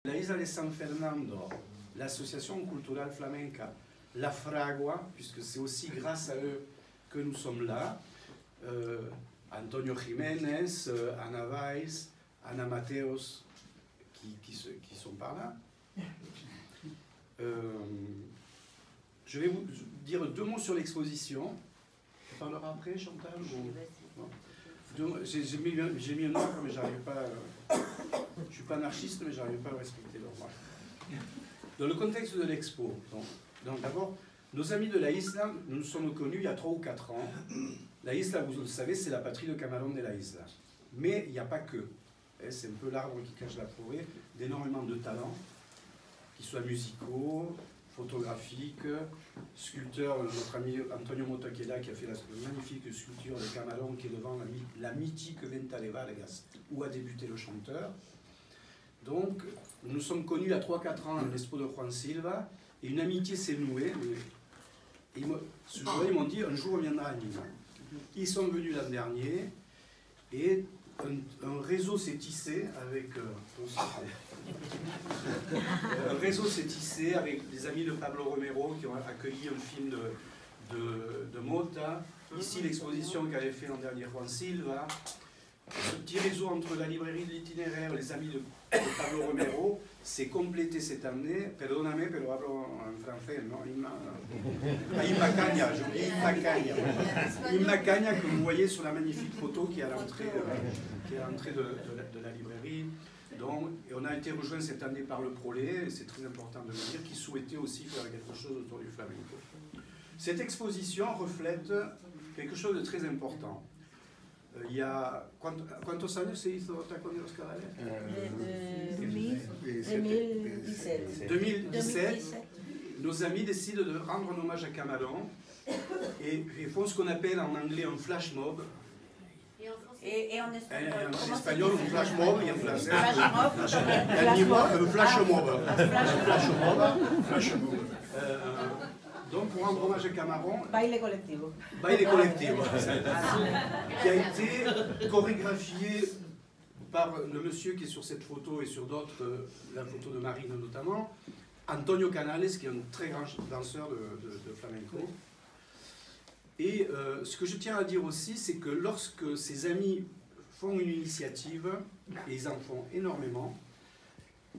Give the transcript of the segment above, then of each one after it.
La Isla de San Fernando, l'association culturelle flamenca, la Fragua, puisque c'est aussi grâce à eux que nous sommes là, Antonio Jiménez, Ana Valls, Ana Mateos, qui sont par là. Je vais vous dire deux mots sur l'exposition. Tu parleras après, Chantal ou... J'ai mis un ordre, mais j'arrive pas... je ne suis pas anarchiste, mais j'arrive pas à respecter l'ordre. Dans le contexte de l'expo, donc d'abord, nos amis de la Isla, nous nous sommes connus il y a 3 ou 4 ans. La Isla, vous le savez, c'est la patrie de Camarón de la Isla. Mais il n'y a pas que. C'est un peu l'arbre qui cache la forêt, d'énormément de talents, qu'ils soient musicaux, photographiques, sculpteurs. Notre ami Antonio Motaqueda qui a fait la magnifique sculpture de Camarón qui est devant la mythique Venta de Vargas, où a débuté le chanteur. Donc, nous sommes connus il y a 3-4 ans à l'Expo de Juan Silva, et une amitié s'est nouée. Et ce jour-là, ils m'ont dit, un jour on viendra à Lima. Ils sont venus l'an dernier, et un réseau s'est tissé avec... un réseau s'est tissé avec des amis de Pablo Romero qui ont accueilli un film de Mota. Ici, l'exposition qu'avait fait l'an dernier Juan Silva. Ce petit réseau entre la librairie de l'itinéraire, les amis de Pablo Romero, s'est complété cette année. Perdóname, pero hablo en français, non? Imma Caña, j'ai oublié Imma Caña. Imma Caña, que vous voyez sur la magnifique photo qui est à l'entrée de la librairie. Donc, et on a été rejoint cette année par le Prolet, et c'est très important de le dire, qui souhaitait aussi faire quelque chose autour du flamenco. Cette exposition reflète quelque chose de très important. Il y a... ¿Cuántos años se hizo Tacón de los Cadales? 2017. 2017, nos amis décident de rendre un hommage à Camarón et font ce qu'on appelle en anglais un flash mob. Et en espagnol, en espagnol un flash mob et en français un flash mob. Donc, pour rendre hommage à Camarón, Baile Colectivo. Baile Colectivo, qui a été chorégraphié par le monsieur qui est sur cette photo et sur d'autres, la photo de Marine notamment, Antonio Canales, qui est un très grand danseur de flamenco. Et ce que je tiens à dire aussi, c'est que lorsque ces amis font une initiative, et ils en font énormément,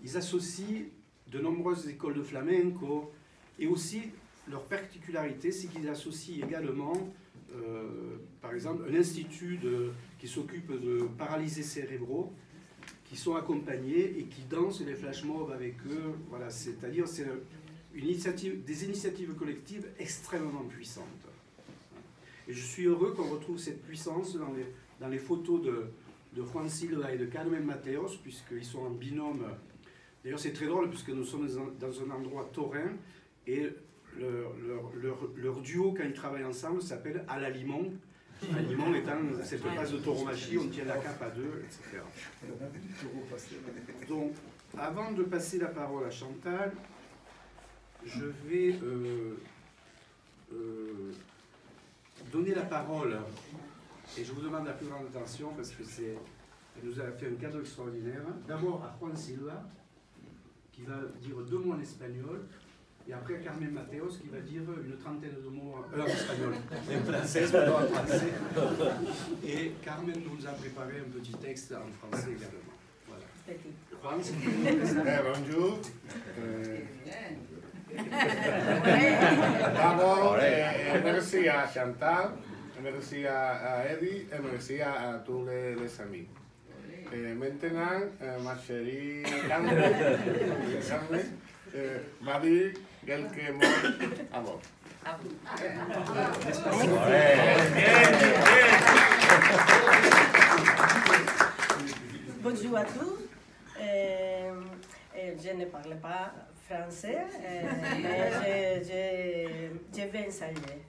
ils associent de nombreuses écoles de flamenco et aussi... Leur particularité, c'est qu'ils associent également, par exemple, un institut qui s'occupe de paralysés cérébraux, qui sont accompagnés et qui dansent les flash mobs avec eux. Voilà, c'est-à-dire c'est des initiatives collectives extrêmement puissantes. Et je suis heureux qu'on retrouve cette puissance dans les photos de Juan Silva et de Carmen Mateos, puisqu'ils sont en binôme. D'ailleurs, c'est très drôle, puisque nous sommes dans un endroit taurin, et leur duo, quand ils travaillent ensemble, s'appelle À la Limon. À Limon étant cette base de tauromachie, on tient la cape à deux, etc. Donc, avant de passer la parole à Chantal, je vais donner la parole, et je vous demande la plus grande attention, parce que elle nous a fait un cadeau extraordinaire. D'abord à Juan Silva, qui va dire 2 mots en espagnol. Et après, Carmen Mateos qui va dire une trentaine de mots en espagnol, en français, pardon, en français. Et Carmen nous a préparé un petit texte en français également. Voilà. Juan, bonjour. D'abord, merci à Chantal, merci à Eddie et merci à tous les amis. Maintenant, ma chérie Carmen va dire quelques mots à vous. Bonjour à tous. Je ne parle pas français, mais je vais essayer.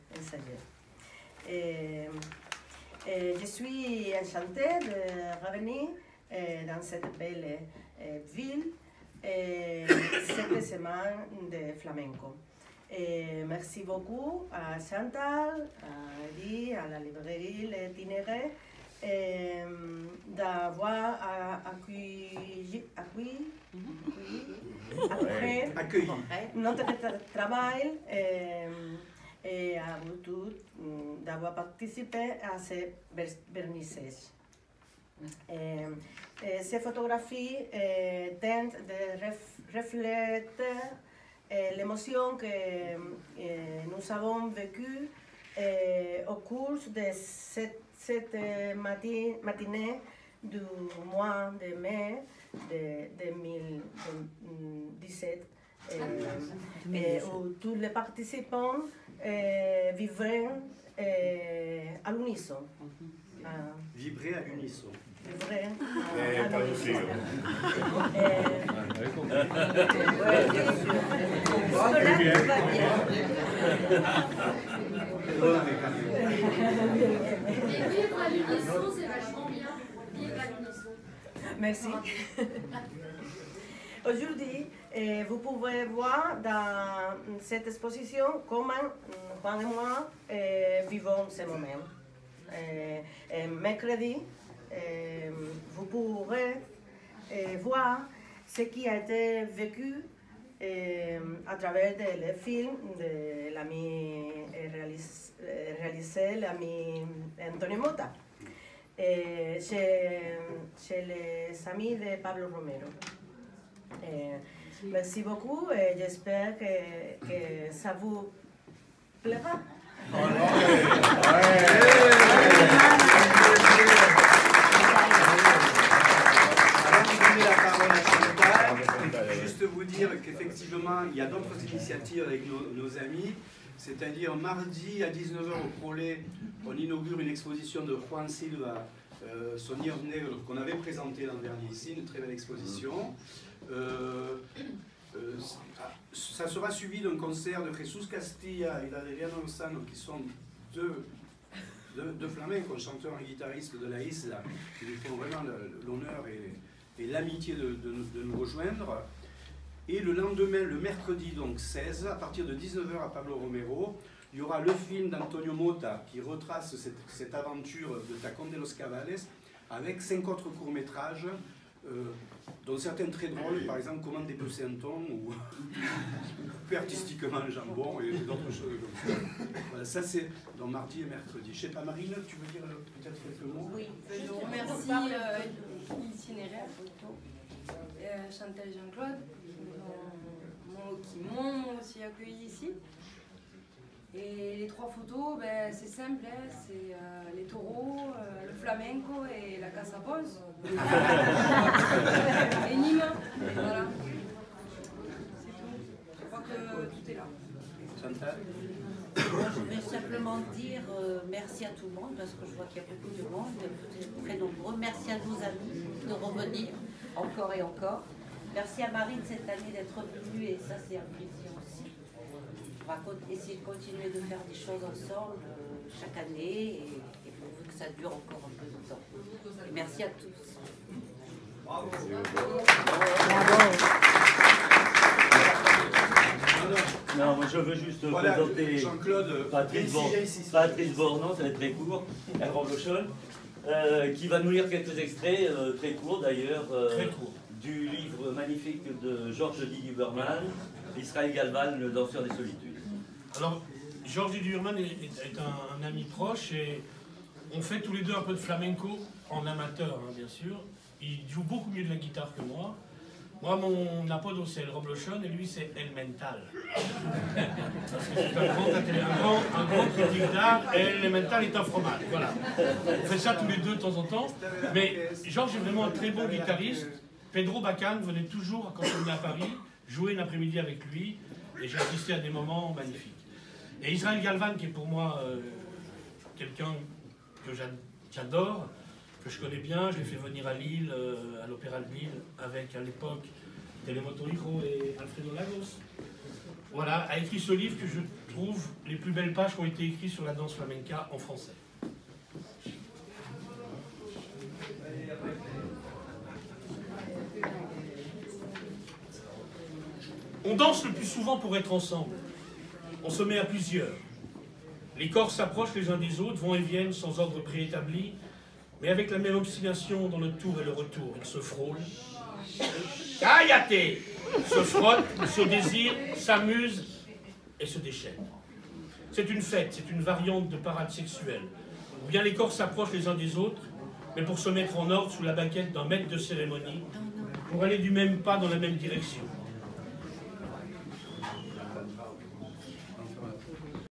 Je suis enchantée de revenir dans cette belle ville cette semaine de flamenco. Merci beaucoup à Chantal, à Eddie, à la librairie L'Itinéraire d'avoir accueilli accueilli. Notre travail et à vous tous d'avoir participé à ce vernissage. Ces photographies tentent de refléter l'émotion que nous avons vécue au cours de cette matinée du mois de mai de 2017, où tous les participants vivraient à l'unisson. Vibrer à l'unisson. Vibrer à traducido. Vivre à l'unisson, c'est vachement bien. Vivre à l'unisson. Merci. Aujourd'hui, vous pouvez voir dans cette exposition comment Juan et moi vivons ce moment. Mercredi, vous pourrez voir ce qui a été vécu à travers le film de l'ami réalisé l'ami Antonio Mota chez les amis de Pablo Romero. Merci beaucoup et j'espère que ça vous plaira. Juste vous dire qu'effectivement, il y a d'autres initiatives avec nos amis. C'est-à-dire, mardi à 19h au Prolet, on inaugure une exposition de Juan Silva, Sonidos Negros, qu'on avait présenté l'an dernier ici, une très belle exposition. Ça sera suivi d'un concert de Jesus Castilla et d'Adriano Lozano, qui sont deux flamencos, chanteurs et guitaristes de la Isla, qui nous font vraiment l'honneur et l'amitié de nous rejoindre. Et le lendemain, le mercredi, donc 16, à partir de 19h à Pablo Romero, il y aura le film d'Antonio Mota qui retrace cette aventure de Tacón de los Cabales avec 5 autres courts-métrages, dont certains très drôles, par exemple Comment dépecer un thon ou couper artistiquement le jambon et d'autres choses comme ça. Voilà, ça c'est dans mardi et mercredi. Je ne sais pas, Marine, tu veux dire peut-être quelques mots? Oui, je remercie l'itinéraire, Chantal et Jean-Claude, qui m'ont aussi accueilli ici. Et les 3 photos, ben, c'est simple, hein, c'est les taureaux, le flamenco et la Casa Pons. Et Nîmes, voilà. C'est tout. Je crois que tout est là. Chantal? Je vais simplement dire merci à tout le monde, parce que je vois qu'il y a beaucoup de monde, vous êtes très nombreux. Merci à nos amis de revenir encore et encore. Merci à Marine cette année d'être venue, et ça c'est un plaisir aussi. On va essayer de continuer de faire des choses ensemble chaque année, et pourvu que ça dure encore un peu de temps. Et merci à tous. Bravo. Non, moi je veux juste présenter Jean-Claude, Patrice Bornon, ça va être très court, un Roblochon, qui va nous lire quelques extraits, très courts d'ailleurs, du livre magnifique de Georges Didi Huberman, Israël Galvan, le danseur des solitudes. Alors, Georges Didi Huberman est un ami proche, et on fait tous les deux un peu de flamenco, en amateur hein, bien sûr. Il joue beaucoup mieux de la guitare que moi. Moi, mon apodo, c'est El Roblochon, et lui, c'est El Mental. Parce que c'est un grand critique d'art, et El Mental est un fromage. Voilà. On fait ça tous les deux de temps en temps. Mais Georges est vraiment un très bon guitariste. Pedro Bacan venait toujours, quand on venait à Paris, jouer une après-midi avec lui, et j'ai assisté à des moments magnifiques. Et Israël Galvan, qui est pour moi quelqu'un que j'adore, que je connais bien, je l'ai fait venir à Lille, à l'Opéra de Lille, avec à l'époque Telemoto Hijo et Alfredo Lagos. Voilà, a écrit ce livre que je trouve les plus belles pages qui ont été écrites sur la danse flamenca en français. On danse le plus souvent pour être ensemble. On se met à plusieurs. Les corps s'approchent les uns des autres, vont et viennent sans ordre préétabli, mais avec la même obstination dans le tour et le retour. Ils se frôlent. Cállate! se frottent, se désirent, s'amusent et se déchaînent. C'est une fête, c'est une variante de parade sexuelle, où bien les corps s'approchent les uns des autres, mais pour se mettre en ordre sous la baquette d'un maître de cérémonie, pour aller du même pas dans la même direction.